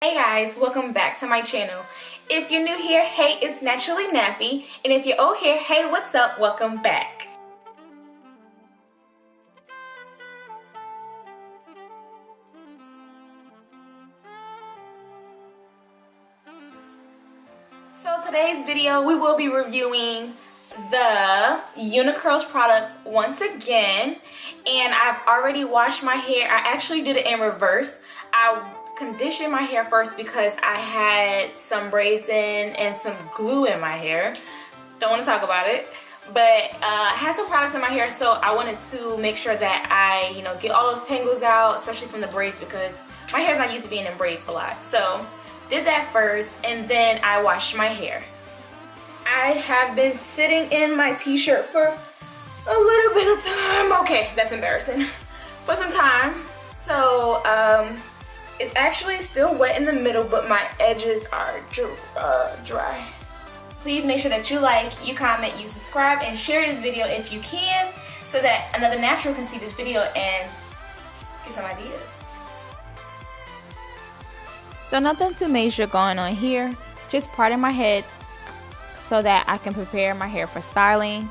Hey guys, welcome back to my channel. If you're new here, hey, it's Naturally Nappy, and if you're old here, hey, what's up? Welcome back. So today's video, we will be reviewing the Uniqurl's products once again, and I've already washed my hair. I actually did it in reverse. I conditioned my hair first because I had some braids in and some glue in my hair. Don't want to talk about it, but I had some products in my hair, so I wanted to make sure that I, get all those tangles out, especially from the braids, because my hair's not used to being in braids a lot. So did that first, and then I washed my hair. I have been sitting in my t-shirt for a little bit of time. Okay, that's embarrassing. For some time. So it's actually still wet in the middle, but my edges are dry. Please make sure that you like, you comment, you subscribe, and share this video if you can, so that another natural can see this video and get some ideas. So nothing too major going on here, just parting my head so that I can prepare my hair for styling.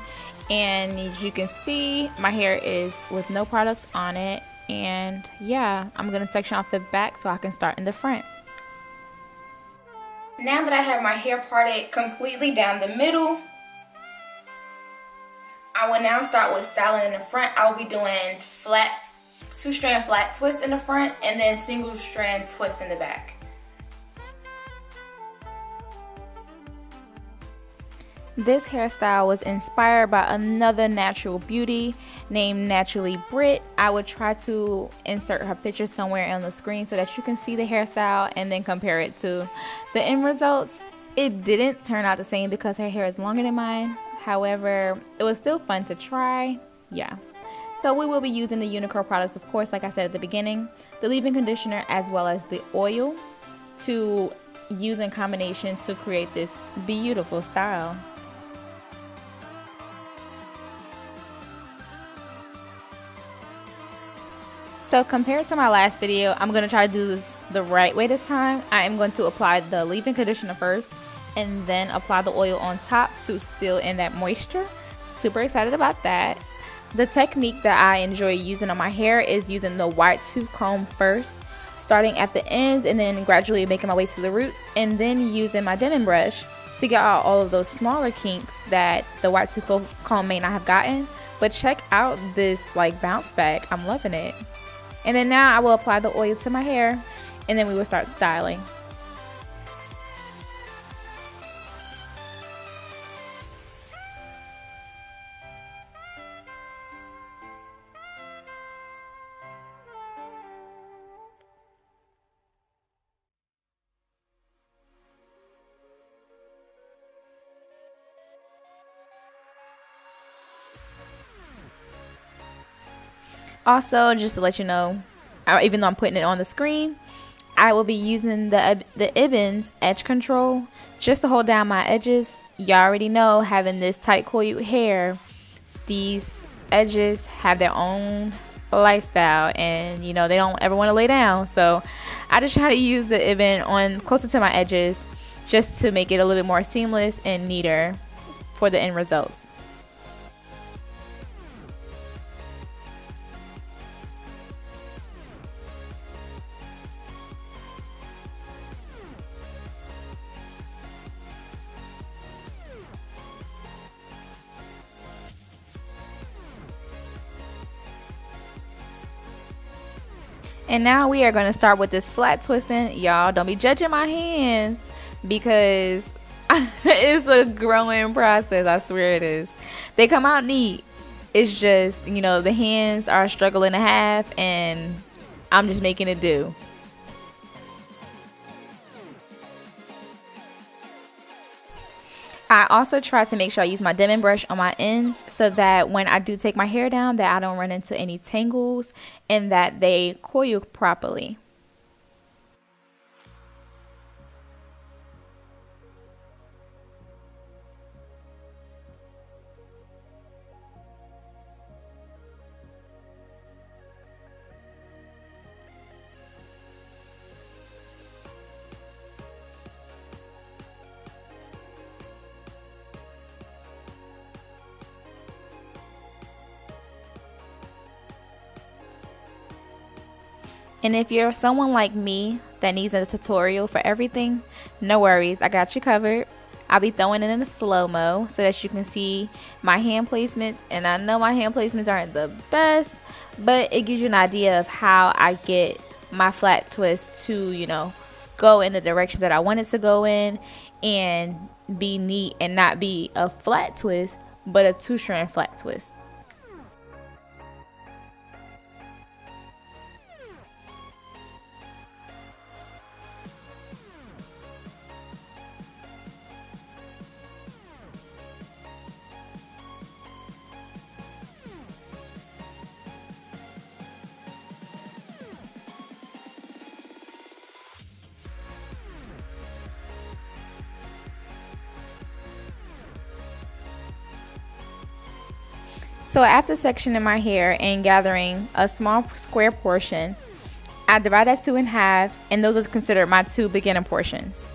And as you can see, my hair is with no products on it, and yeah, I'm gonna section off the back so I can start in the front. Now that I have my hair parted completely down the middle, I will now start with styling in the front. I'll be doing flat, 2-strand flat twist in the front, and then single strand twist in the back. This hairstyle was inspired by another natural beauty named Naturally Brit. I would try to insert her picture somewhere on the screen so that you can see the hairstyle and then compare it to the end results. It didn't turn out the same because her hair is longer than mine. However, it was still fun to try. Yeah. So we will be using the Uniqurl products, of course, like I said at the beginning, the leave-in conditioner as well as the oil to use in combination to create this beautiful style. So compared to my last video, I'm going to try to do this the right way this time. I am going to apply the leave-in conditioner first and then apply the oil on top to seal in that moisture. Super excited about that. The technique that I enjoy using on my hair is using the wide tooth comb first, starting at the ends and then gradually making my way to the roots, and then using my dimming brush to get out all of those smaller kinks that the wide tooth comb may not have gotten. But check out this bounce back. I'm loving it. And then now I will apply the oil to my hair, and then we will start styling. Also, just to let you know, even though I'm putting it on the screen, I will be using the Ibben's edge control just to hold down my edges. You already know, having this tight coiled hair, these edges have their own lifestyle, and they don't ever want to lay down. So I just try to use the Ibben on closer to my edges just to make it a little bit more seamless and neater for the end results. And now we are going to start with this flat twisting. Y'all, don't be judging my hands because it's a growing process. I swear it is. They come out neat. It's just, the hands are a struggle and a half, and I'm just making it do. I also try to make sure I use my dimming brush on my ends so that when I do take my hair down, that I don't run into any tangles and that they coil properly. And if you're someone like me that needs a tutorial for everything, no worries, I got you covered. I'll be throwing it in a slow-mo so that you can see my hand placements. And I know my hand placements aren't the best, but it gives you an idea of how I get my flat twist to, you know, go in the direction that I want it to go in and be neat and not be a flat twist, but a 2-strand flat twist. So after sectioning my hair and gathering a small square portion, I divide that 2 in half, and those are considered my 2 beginner portions.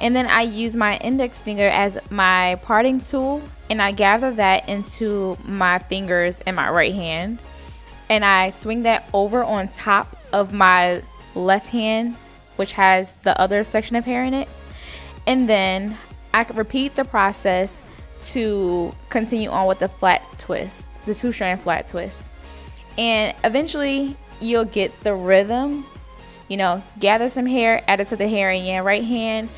And then I use my index finger as my parting tool, and I gather that into my fingers in my right hand, and I swing that over on top of my left hand, which has the other section of hair in it. And then I can repeat the process to continue on with the flat twist, the 2-strand flat twist. And eventually you'll get the rhythm. You know, gather some hair, add it to the hair in your right hand,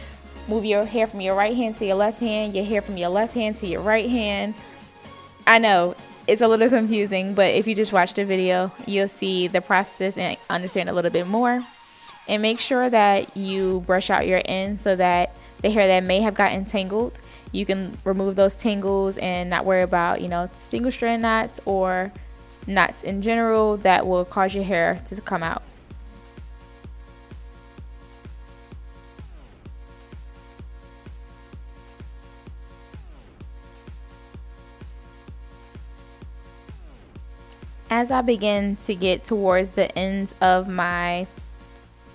move your hair from your right hand to your left hand, your hair from your left hand to your right hand. I know it's a little confusing, but if you just watch the video, you'll see the process and understand a little bit more. And make sure that you brush out your ends so that the hair that may have gotten tangled, you can remove those tangles and not worry about, you know, single strand knots or knots in general that will cause your hair to come out. As I begin to get towards the ends of my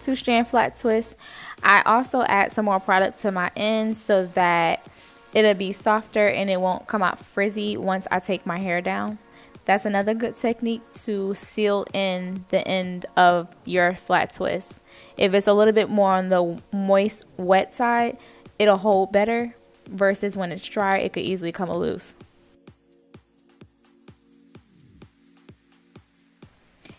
2-strand flat twist, I also add some more product to my ends so that it'll be softer and it won't come out frizzy once I take my hair down. That's another good technique to seal in the end of your flat twist. If it's a little bit more on the moist, wet side, it'll hold better versus when it's dry, it could easily come loose.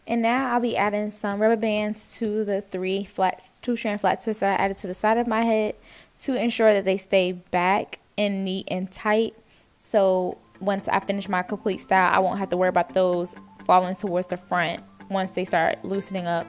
And now I'll be adding some rubber bands to the 2-strand flat twists that I added to the side of my head to ensure that they stay back and neat and tight. So once I finish my complete style, I won't have to worry about those falling towards the front once they start loosening up.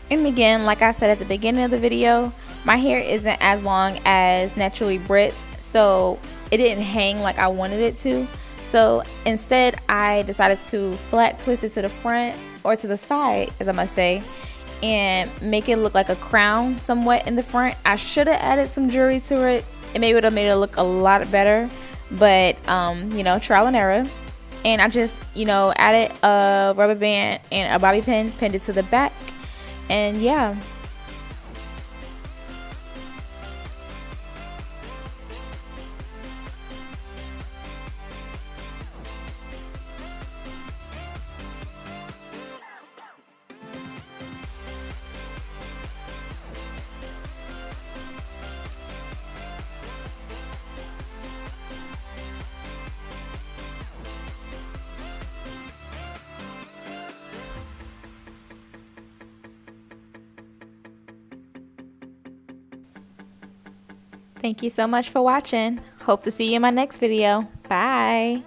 And again, like I said at the beginning of the video, my hair isn't as long as Naturally Brits, so it didn't hang like I wanted it to. So instead, I decided to flat twist it to the front, or to the side, as I must say, and make it look like a crown somewhat in the front. I should have added some jewelry to it. It maybe would have made it look a lot better, but you know, trial and error. And I just, you know, added a rubber band and a bobby pin, pinned it to the back. And yeah. Thank you so much for watching. Hope to see you in my next video. Bye.